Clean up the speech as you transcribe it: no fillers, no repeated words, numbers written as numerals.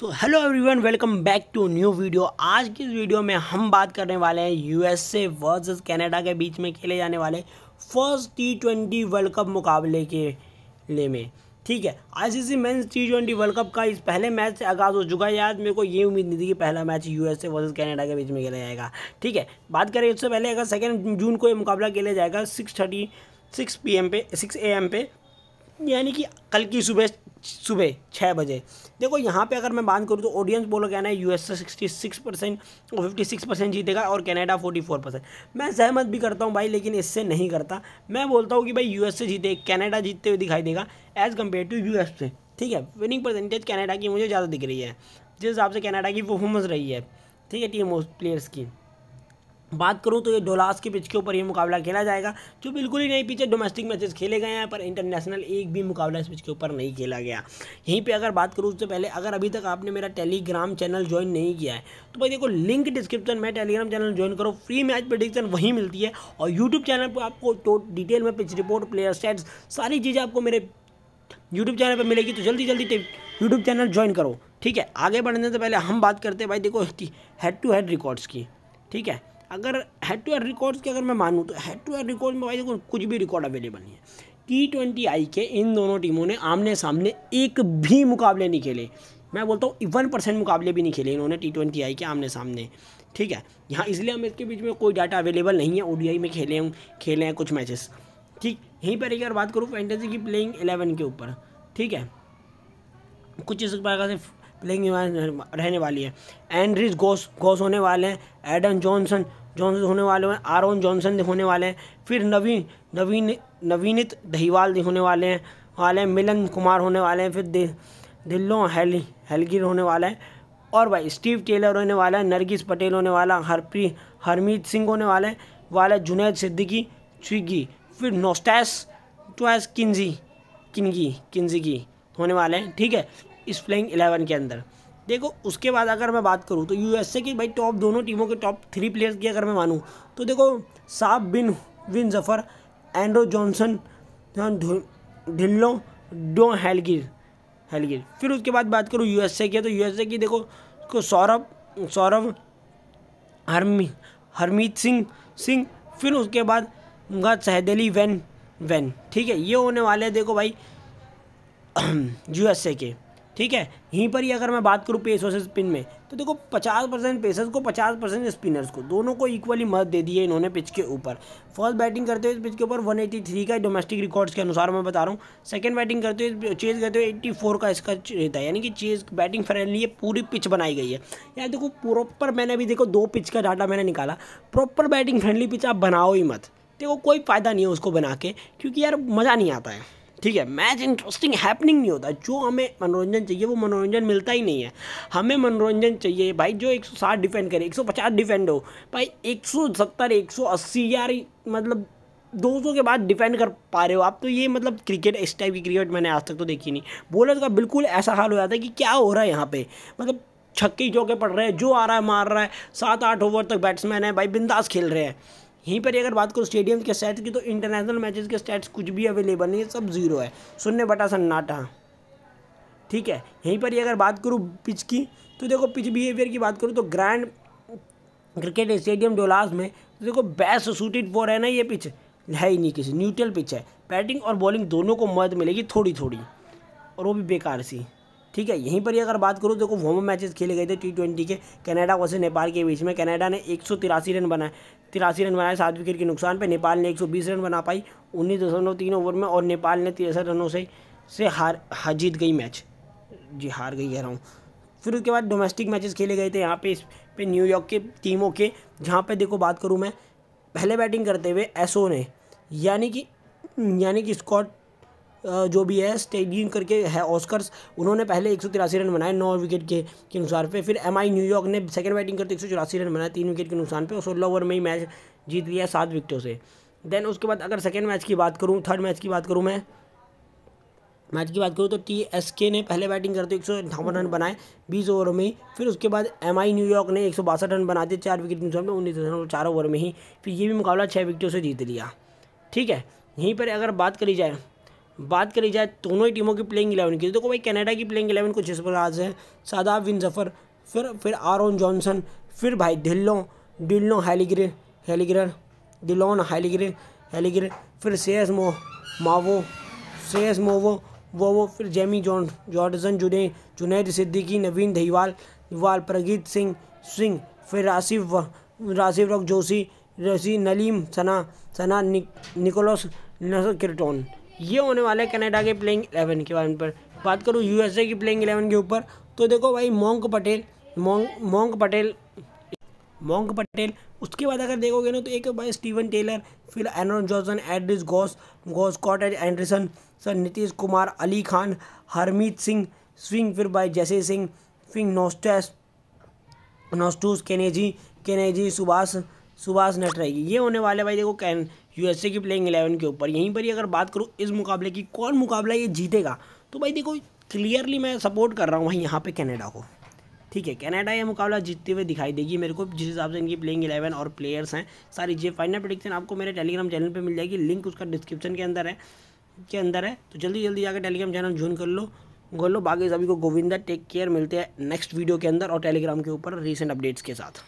तो hello everyone, welcome back to new video. आज की इस वीडियो में हम बात करने वाले हैं यूएसए वर्सेस कनाडा के बीच में खेले जाने वाले फर्स्ट T20 वर्ल्ड कप मुकाबले के लिए में। ठीक है, ICC men's T20 world cup का इस पहले मैच से आगाज़ हो चुका है। यार मेरे को ये उम्मीद नहीं थी कि पहला मैच यूएसए वर्सेस कनाडा के बीच में खेला जाएगा। ठीक है, बात करें उससे पहले अगर 2 जून को ये मुकाबला खेला जाएगा 6 PM पे 6 AM पे, यानी कि कल की सुबह 6 बजे। देखो यहाँ पे अगर मैं बात करूँ तो ऑडियंस बोलो कहना है यूएसए 66% और 56% जीतेगा और कनाडा 44%। मैं सहमत भी करता हूँ भाई, लेकिन इससे नहीं करता। मैं बोलता हूँ कि भाई यूएसए जीते, कनाडा जीतते हुए दिखाई देगा एज़ कम्पेयर टू यूएस से। ठीक है, विनिंग परसेंटेज कनाडा की मुझे ज़्यादा दिख रही है, जिस हिसाब से कनाडा की परफॉर्मेंस रही है। ठीक है, टीम प्लेयर्स की बात करूं तो ये डोलास के पिच के ऊपर ये मुकाबला खेला जाएगा, जो बिल्कुल ही नई पिच है। डोमेस्टिक मैचेस खेले गए हैं पर इंटरनेशनल एक भी मुकाबला इस पिच के ऊपर नहीं खेला गया। यहीं पे अगर बात करूं उससे पहले, अगर अभी तक आपने मेरा टेलीग्राम चैनल ज्वाइन नहीं किया है तो भाई देखो लिंक डिस्क्रिप्शन में, टेलीग्राम चैनल ज्वाइन करो। फ्री मैच प्रेडिक्शन वहीं मिलती है और यूट्यूब चैनल पर आपको डिटेल में पिच रिपोर्ट, प्लेयर स्टैट्स, सारी चीज़ें आपको मेरे यूट्यूब चैनल पर मिलेगी। तो जल्दी यूट्यूब चैनल ज्वाइन करो। ठीक है, आगे बढ़ने से पहले हम बात करते हैं भाई देखो हेड टू हेड रिकॉर्ड्स की। ठीक है, अगर हेड टू हेड रिकॉर्ड्स की अगर मैं मानूँ तो हेड टू हेड रिकॉर्ड में भाई देखो कुछ भी रिकॉर्ड अवेलेबल नहीं है। T20I के इन दोनों टीमों ने आमने सामने एक भी मुकाबले नहीं खेले। मैं बोलता हूँ 1% मुकाबले भी नहीं खेले इन्होंने T20I के आमने सामने। ठीक है, यहाँ इसलिए हम इसके बीच में कोई डाटा अवेलेबल नहीं है। ODI में खेले हैं कुछ मैचेस। ठीक, यहीं पर अगर बात करूँ फैंटेसी की प्लेइंग 11 के ऊपर, ठीक है, कुछ इस प्रकार से प्लेइंग रहने वाली है। एंड्रिस गॉस होने वाले हैं, एडन जॉनसन होने वाले हैं, आरोन जॉनसन होने वाले हैं, फिर नवीनित दहीवाल होने वाले हैं, मिलन कुमार होने वाले हैं, फिर दिल्लो हेलगिर होने वाला है, और भाई स्टीव टेलर होने वाला है, नरगिस पटेल होने वाला, हरमीत सिंह होने वाला जुनैद सिद्दीकी स्विगी, फिर नोस्टैस किंजी होने वाले हैं। ठीक है, इस प्लेइंग 11 के अंदर देखो। उसके बाद अगर मैं बात करूँ तो यूएसए की भाई टॉप दोनों टीमों के टॉप 3 प्लेयर्स की अगर मैं मानूँ तो देखो साब बिन जफर, एंड्रो जॉनसन, ढिल्लो डो हेलगिर। फिर उसके बाद बात करूँ यूएसए की, तो यूएसए की देखो सौरभ हरमीत सिंह, फिर उसके बाद उनका सहदेली वैन। ठीक है, ये होने वाले हैं देखो भाई यूएसए के। ठीक है, यहीं पर ही अगर मैं बात करूँ पेस वर्सेस स्पिन में तो देखो 50% पेसर्स को, 50% स्पिनर्स को, दोनों को इक्वली मत दे दी है इन्होंने पिच के ऊपर। फर्स्ट बैटिंग करते हुए पिच के ऊपर 183 का डोमेस्टिक रिकॉर्ड्स के अनुसार मैं बता रहा हूँ। सेकंड बैटिंग करते हुए चेज करते हुए 84 का इसका रहता है, यानी कि चेज बैटिंग फ्रेंडली ये पूरी पिच बनाई गई है। यार देखो प्रॉपर, मैंने अभी देखो 2 पिच का डाटा मैंने निकाला। प्रॉपर बैटिंग फ्रेंडली पिच आप बनाओ ही मत, देखो कोई फ़ायदा नहीं है उसको बना के, क्योंकि यार मज़ा नहीं आता है। ठीक है, मैच इंटरेस्टिंग हैपनिंग नहीं होता। जो हमें मनोरंजन चाहिए वो मनोरंजन मिलता ही नहीं है। हमें मनोरंजन चाहिए भाई जो 160 डिफेंड करे, 150 डिफेंड हो भाई, 170 180 यार, मतलब 200 के बाद डिफेंड कर पा रहे हो आप, तो ये मतलब क्रिकेट, इस टाइप की क्रिकेट मैंने आज तक तो देखी नहीं। बॉलर का बिल्कुल ऐसा हाल हो जाता है कि क्या हो रहा है यहाँ पे, मतलब छक्के चौके पड़ रहे हैं, जो आ रहा है मार रहा है। 7-8 ओवर तक बैट्समैन है भाई, बिंदास खेल रहे हैं। यहीं पर अगर बात करूँ स्टेडियम के स्टैट्स की तो इंटरनेशनल मैचेस के स्टैट्स कुछ भी अवेलेबल नहीं है, सब 0 है, 0/सन्नाटा। ठीक है, यहीं पर अगर बात करूँ पिच की तो देखो पिच बिहेवियर की बात करूँ तो ग्रैंड क्रिकेट स्टेडियम डोलास में तो देखो बेस्ट सूटेड फॉर है ना, ये पिच है ही नहीं किसी, न्यूट्रल पिच है। बैटिंग और बॉलिंग दोनों को मदद मिलेगी थोड़ी और वो भी बेकार सी। ठीक है, यहीं पर ही अगर बात करूँ देखो वार्म अप मैचेस खेले गए थे T20 के कनाडा वर्सेस नेपाल के बीच में। कनाडा ने 183 रन बनाए, 7 विकेट के नुकसान पे। नेपाल ने 120 रन बना पाई 19.3 ओवर में, और नेपाल ने 63 रनों से जीत गई मैच, जी हार गई कह रहा हूँ। फिर उसके बाद डोमेस्टिक मैचेस खेले गए थे यहाँ पे इस पे न्यूयॉर्क के टीमों के, जहाँ पे देखो बात करूँ मैं पहले बैटिंग करते हुए एसओ ने, यानी कि स्कॉट जो भी है स्टेडियम करके है ऑस्कर्स, उन्होंने पहले 183 रन बनाए 9 विकेट के अनुसार पे। फिर एमआई न्यूयॉर्क ने सेकंड बैटिंग करते 184 रन बनाए 3 विकेट के नुकसान पे और 16 ओवर में ही मैच जीत लिया 7 विकेटों से। देन उसके बाद अगर सेकंड मैच की बात करूँ, थर्ड मैच की बात करूँ तो TSK ने पहले बैटिंग करते 158 रन बनाए 20 ओवर में ही। फिर उसके बाद एमआई न्यूयॉर्क ने 162 रन बनाते 4 विकेट के नुकसान पे 19.4 ओवर में ही। फिर ये भी मुकाबला 6 विकेटों से जीत लिया। ठीक है, यहीं पर अगर बात करी जाए बात करी जाए दोनों ही टीमों की प्लेइंग 11 की, देखो भाई कनाडा की प्लेइंग 11 कुछ इस प्रकार से है। शादाब बिन जफर, फिर आरोन जॉनसन, फिर भाई डिलोन हैलीग्रेन, फिर श्रेयस मोवो वो, फिर जेमी जॉर्डसन, जुनैद सिद्दीकी, नवीन दहीवाल, प्रगीत सिंह, फिर रासिफ रॉक जोशी, नलीम सना निकोलस क्रिटोन। ये होने वाले कनाडा के प्लेइंग 11 के बारे में। बात करूँ यूएसए की प्लेइंग 11 के ऊपर, तो देखो भाई मोंक पटेल, उसके बाद अगर देखोगे ना तो एक भाई स्टीवन टेलर, फिर Aaron Johnson, Andries Gous, Scott Anderson, sir Nitish Kumar, Ali Khan, Harmeet Singh, फिर भाई जैसे सिंह, फिर नोस्टूस केनेजी, सुभाष नटराई। ये होने वाले भाई देखो यूएसए की प्लेइंग 11 के ऊपर। यहीं पर ही अगर बात करूँ इस मुकाबले की, कौन मुकाबला ये जीतेगा, तो भाई देखो क्लियरली मैं सपोर्ट कर रहा हूँ भाई यहाँ पे कनाडा को। ठीक है, कनाडा ये मुकाबला जीतते हुए दिखाई देगी मेरे को, जिस हिसाब से इनकी प्लेइंग 11 और प्लेयर्स हैं सारी। ये फाइनल प्रेडिक्शन आपको मेरे टेलीग्राम चैनल पे मिल जाएगी, लिंक उसका डिस्क्रिप्शन के अंदर है। तो जल्दी जाकर टेलीग्राम चैनल ज्वाइन कर लो। बाकी सभी को गोविंदा, टेक केयर, मिलते हैं नेक्स्ट वीडियो के अंदर और टेलीग्राम के ऊपर रीसेंट अपडेट्स के साथ।